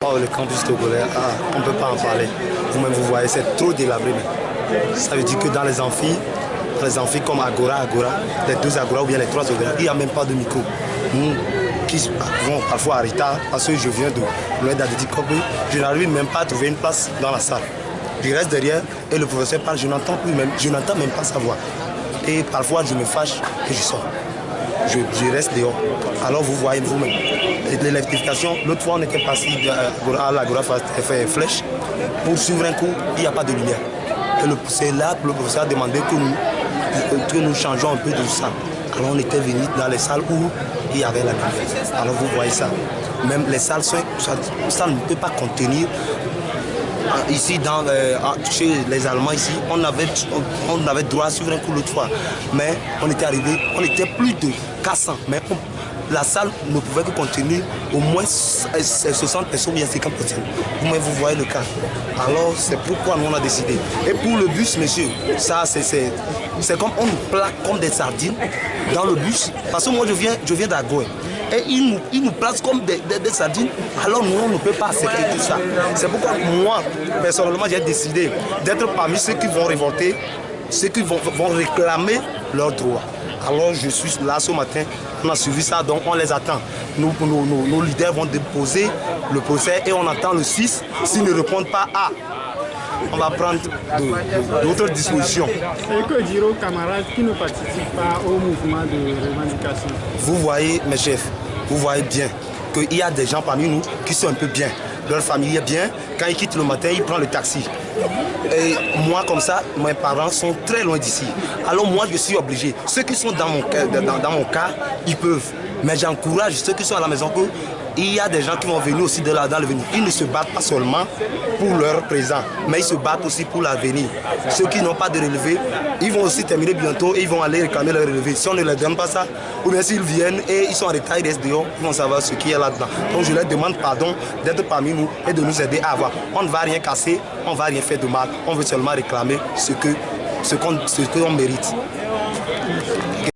Oh, le campus togolais, on ne peut pas en parler. Vous-même, vous voyez, c'est trop délabré. Ça veut dire que dans les amphis comme Agora, les 2 Agora ou bien les 3 Agora, il n'y a même pas de micro. Nous, qui vont parfois à retard, parce que je viens de loin d'Aditi Kobe, je n'arrive même pas à trouver une place dans la salle. Je reste derrière et le professeur parle, je n'entends même pas sa voix. Et parfois, je me fâche et je sors. Je reste dehors. Alors vous voyez vous-même. L'électrification, l'autre fois on était passé à l'Agora faire flèche. Pour suivre un cours, il n'y a pas de lumière. C'est là que le professeur a demandé que nous changeons un peu de ça. Alors on était venus dans les salles où il y avait la lumière. Alors vous voyez ça. Même les salles, ça ne peut pas contenir. Ici, chez les Allemands, ici, on avait droit à suivre un cours l'autre fois. Mais on était arrivé, on était plus de 400. Mais la salle ne pouvait que contenir au moins 60 personnes ou bien 50 personnes. Vous voyez le cas. Alors, c'est pourquoi nous on a décidé. Et pour le bus, monsieur, ça, c'est comme on nous plaque comme des sardines dans le bus. Parce que moi, je viens d'Agoé. Et ils nous placent comme des sardines, alors nous, on ne peut pas accepter tout ça. C'est pourquoi moi, personnellement, j'ai décidé d'être parmi ceux qui vont révolter, ceux qui vont réclamer leurs droits. Alors je suis là ce matin, on a suivi ça, donc on les attend. Nos leaders vont déposer le procès et on attend le 6. S'ils ne répondent pas à, on va prendre d'autres dispositions. Et que dire aux camarades qui ne participent pas au mouvement de revendication? Vous voyez, mes chefs, vous voyez bien qu'il y a des gens parmi nous qui sont un peu bien. Leur famille est bien. Quand ils quittent le matin, ils prennent le taxi. Et moi, comme ça, mes parents sont très loin d'ici. Alors moi, je suis obligé. Ceux qui sont dans mon cas, ils peuvent. Mais j'encourage ceux qui sont à la maison que il y a des gens qui vont venir aussi dans l'avenir. Ils ne se battent pas seulement pour leur présent, mais ils se battent aussi pour l'avenir. Ceux qui n'ont pas de relevé, ils vont aussi terminer bientôt et ils vont aller réclamer leur relevé. Si on ne leur donne pas ça, ou bien s'ils viennent et ils sont en retard, ils restent dehors, ils vont savoir ce qu'il y a là-dedans. Donc je leur demande pardon d'être parmi nous et de nous aider à avoir. On ne va rien casser, on ne va rien faire de mal, on veut seulement réclamer ce qu'on mérite.